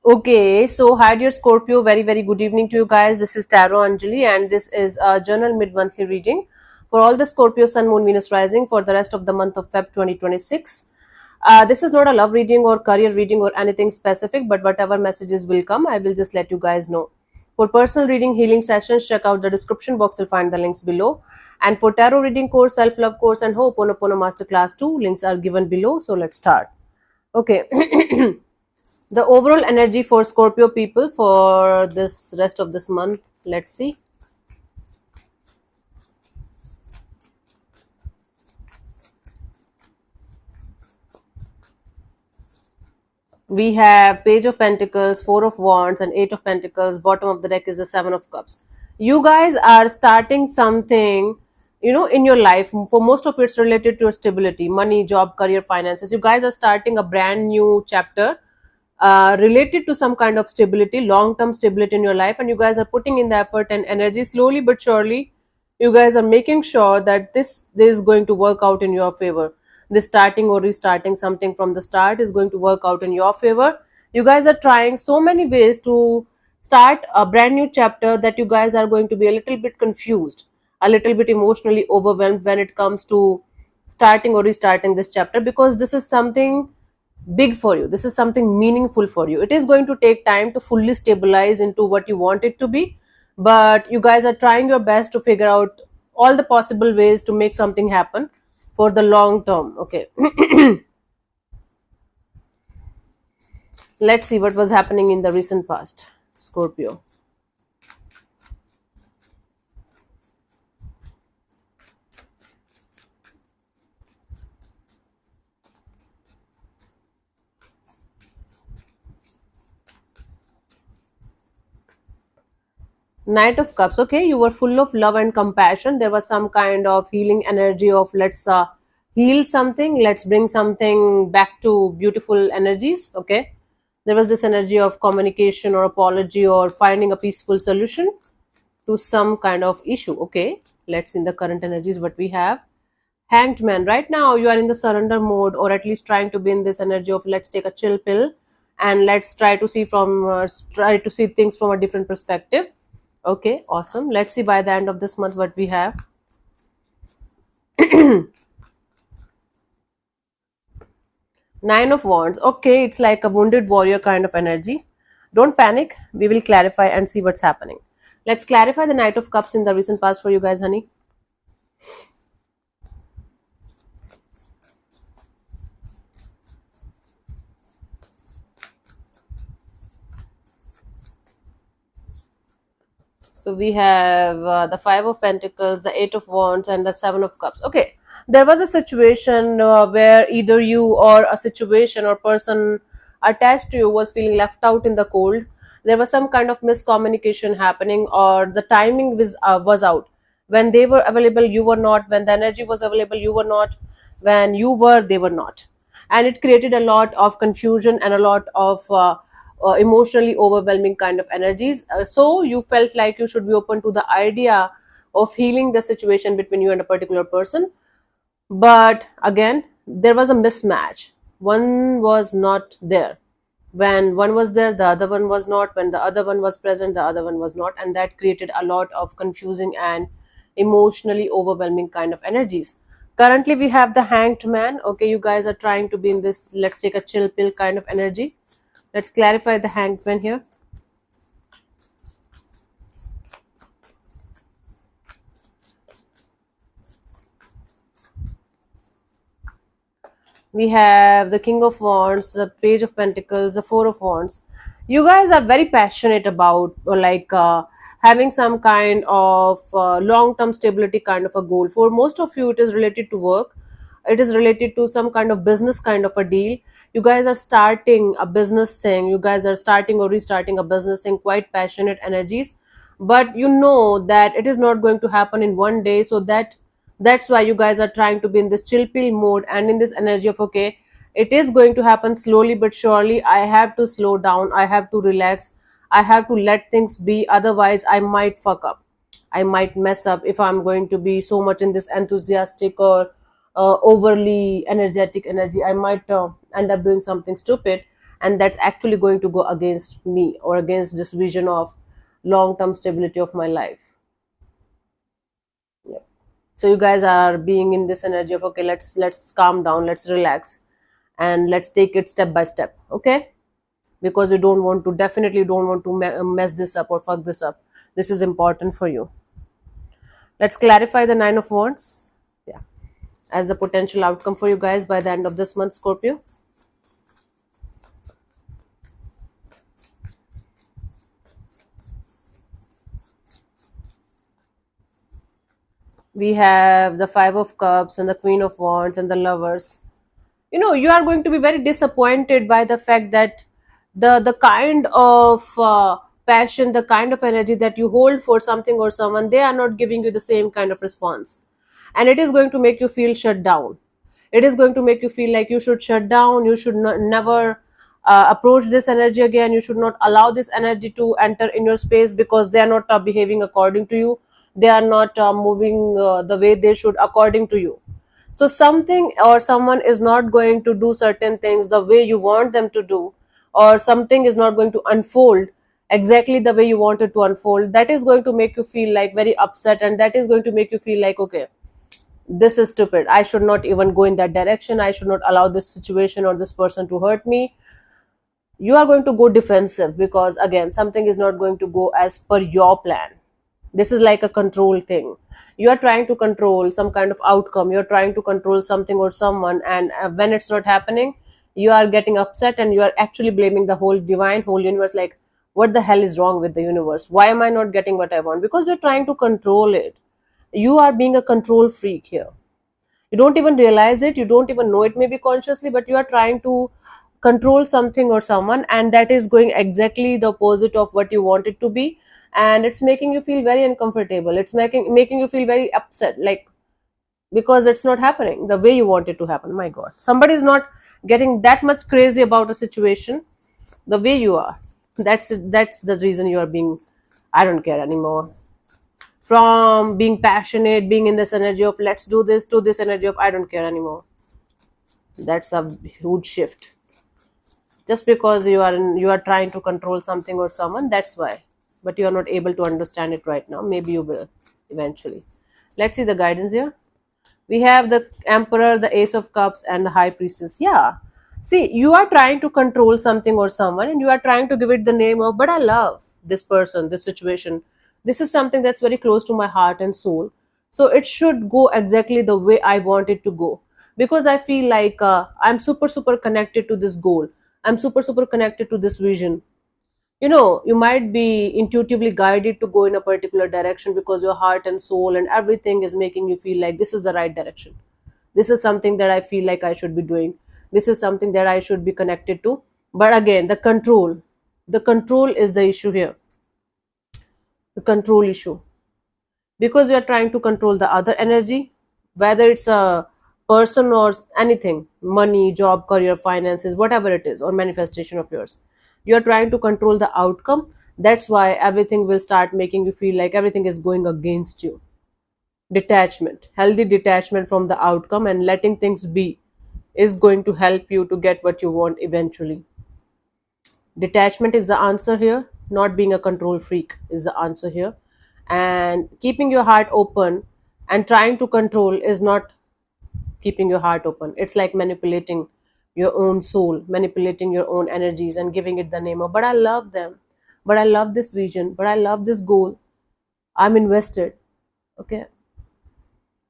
Okay, so hi dear Scorpio, very good evening to you guys. This is Tarot Anjali, and this is a journal mid-monthly reading for all the Scorpio Sun, Moon, Venus rising for the rest of the month of Feb 2026. This is not a love reading or career reading or anything specific, but whatever messages will come, I will just let you guys know. For personal reading, healing sessions, check out the description box. You'll find the links below. And for tarot reading course, self-love course, and Ho'oponopono Masterclass 2, links are given below. So let's start. Okay. The overall energy for Scorpio people for this rest of this month, let's see. We have Page of Pentacles, Four of Wands, and Eight of Pentacles. Bottom of the deck is the Seven of Cups. You guys are starting something, in your life. For most of it's related to stability, money, job, career, finances. You guys are starting a brand new chapter related to some kind of stability, long-term stability in your life, and you guys are putting in the effort and energy slowly but surely. You guys are making sure that this is going to work out in your favor. This starting or restarting something from the start is going to work out in your favor. You guys are trying so many ways to start a brand new chapter that you guys are going to be a little bit confused, a little bit emotionally overwhelmed when it comes to starting or restarting this chapter, because this is something big for you. This is something meaningful for you. It is going to take time to fully stabilize into what you want it to be, but you guys are trying your best to figure out all the possible ways to make something happen for the long term. Okay. Let's see what was happening in the recent past, Scorpio. Knight of Cups. Okay, you were full of love and compassion. There was some kind of healing energy of let's heal something, let's bring something back to beautiful energies. Okay, there was this energy of communication or apology or finding a peaceful solution to some kind of issue. Okay, let's in the current energies what we have. Hanged Man. Right now you are in the surrender mode, or at least trying to be in this energy of let's take a chill pill and let's try to see things from a different perspective. Okay, awesome. Let's see by the end of this month what we have. Nine of Wands. Okay, it's like a wounded warrior kind of energy. Don't panic. We will clarify and see what's happening. Let's clarify the Knight of Cups in the recent past for you guys, honey. So we have the Five of Pentacles, the Eight of Wands, and the Seven of Cups. Okay, there was a situation where either you or a situation or person attached to you was feeling left out in the cold. There was some kind of miscommunication happening, or the timing was out. When they were available, you were not. When the energy was available, you were not. When you were, they were not. And it created a lot of confusion and a lot of emotionally overwhelming kind of energies. So you felt like you should be open to the idea of healing the situation between you and a particular person. But again, there was a mismatch. One was not there. When one was there, the other one was not. When the other one was present, the other one was not. And that created a lot of confusing and emotionally overwhelming kind of energies. Currently, we have the Hanged Man. Okay, you guys are trying to be in this let's take a chill pill kind of energy. Let's clarify the Hanged Man here. We have the King of Wands, the Page of Pentacles, the Four of Wands. You guys are very passionate about having some kind of long-term stability kind of a goal. For most of you, it is related to work. It is related to some kind of business kind of a deal. You guys are starting a business thing. You guys are starting or restarting a business thing, quite passionate energies. But you know that it is not going to happen in one day. So that's why you guys are trying to be in this chill pill mode and in this energy of okay, it is going to happen slowly but surely. I have to slow down, I have to relax, I have to let things be, otherwise I might fuck up, I might mess up if I'm going to be so much in this enthusiastic or overly energetic energy. I might end up doing something stupid. and that's actually going to go against me or against this vision of long term stability of my life. Yeah. So you guys are being in this energy of, okay, let's calm down, let's relax, and let's take it step by step. Okay, because you don't want to, definitely don't want to mess this up or fuck this up. This is important for you. Let's clarify the Nine of Wands. Yeah, as a potential outcome for you guys by the end of this month, Scorpio. We have the Five of Cups and the Queen of Wands and the Lovers. You are going to be very disappointed by the fact that the kind of passion, the kind of energy that you hold for something or someone, they are not giving you the same kind of response, and it is going to make you feel shut down. It is going to make you feel like you should shut down, you should not, never approach this energy again, you should not allow this energy to enter in your space, because they are not behaving according to you, they are not moving the way they should according to you. So something or someone is not going to do certain things the way you want them to do, or something is not going to unfold exactly the way you want it to unfold. That is going to make you feel like very upset, and that is going to make you feel like, okay, this is stupid, I should not even go in that direction, I should not allow this situation or this person to hurt me. You are going to go defensive, because again, something is not going to go as per your plan. This is like a control thing. You are trying to control some kind of outcome, you're trying to control something or someone, and when it's not happening, you are getting upset, and you are actually blaming the whole universe, like, what the hell is wrong with the universe, why am I not getting what I want? Because you're trying to control it. You are being a control freak here. You don't even realize it, you don't even know it, maybe consciously, but you are trying to control something or someone, and that is going exactly the opposite of what you want it to be. And it's making you feel very uncomfortable, it's making you feel very upset, like, because it's not happening the way you want it to happen. My god, somebody is not getting that much crazy about a situation the way you are. That's the reason you are being, I don't care anymore, from being passionate, being in this energy of let's do this, to this energy of I don't care anymore. That's a huge shift. Just because you are trying to control something or someone, that's why. But you are not able to understand it right now, maybe you will eventually. Let's see the guidance here. We have the Emperor, the Ace of Cups, and the High Priestess. Yeah, see, you are trying to control something or someone, and you are trying to give it the name of, but I love this person, this situation, this is something that's very close to my heart and soul, so it should go exactly the way I want it to go, because I feel like I'm super connected to this goal, I'm super connected to this vision. You might be intuitively guided to go in a particular direction, because your heart and soul and everything is making you feel like this is the right direction, this is something that I feel like I should be doing, this is something that I should be connected to. But again, the control is the issue here, the control issue, because you are trying to control the other energy, whether it's a person or anything, money, job, career, finances, whatever it is, or manifestation of yours. You are trying to control the outcome. That's why everything will start making you feel like everything is going against you. Detachment, healthy detachment from the outcome and letting things be, is going to help you to get what you want eventually. Detachment is the answer here, not being a control freak is the answer here. And keeping your heart open and trying to control is not keeping your heart open. It's like manipulating your own soul, manipulating your own energies, and giving it the name of, but I love them, but I love this vision, but I love this goal, I'm invested. Okay,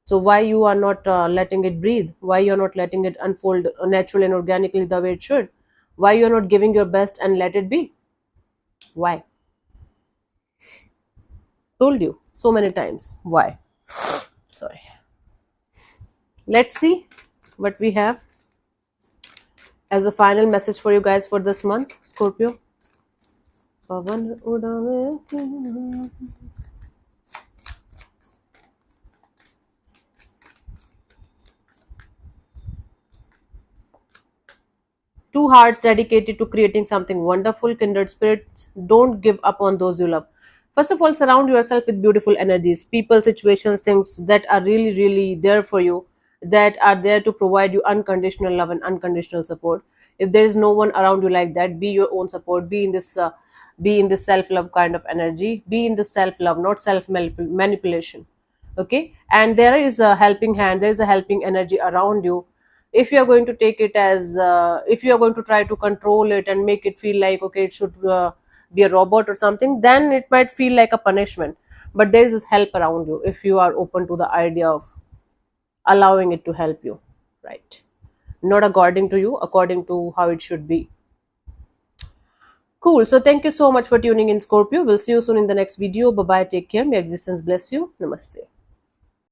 so why you are not letting it breathe, why you're not letting it unfold naturally and organically the way it should, why you're not giving your best and let it be? Why? Told you so many times, why? Sorry. Let's see what we have as a final message for you guys for this month, Scorpio. Pavan udave. Two hearts dedicated to creating something wonderful, kindred spirits. Don't give up on those you love. First of all, surround yourself with beautiful energies, people, situations, things that are really, really there for you, that are there to provide you unconditional love and unconditional support. If there is no one around you like that, be your own support. Be in this self love kind of energy. Be in the self love, not self manipulation. Okay, and there is a helping hand, there is a helping energy around you. If you are going to take it as if you are going to try to control it and make it feel like, okay, it should be a robot or something, then it might feel like a punishment. But there is help around you if you are open to the idea of allowing it to help you, right? Not according to you, according to how it should be. Cool. So thank you so much for tuning in, Scorpio. We'll see you soon in the next video. Bye bye. Take care. May existence bless you. Namaste.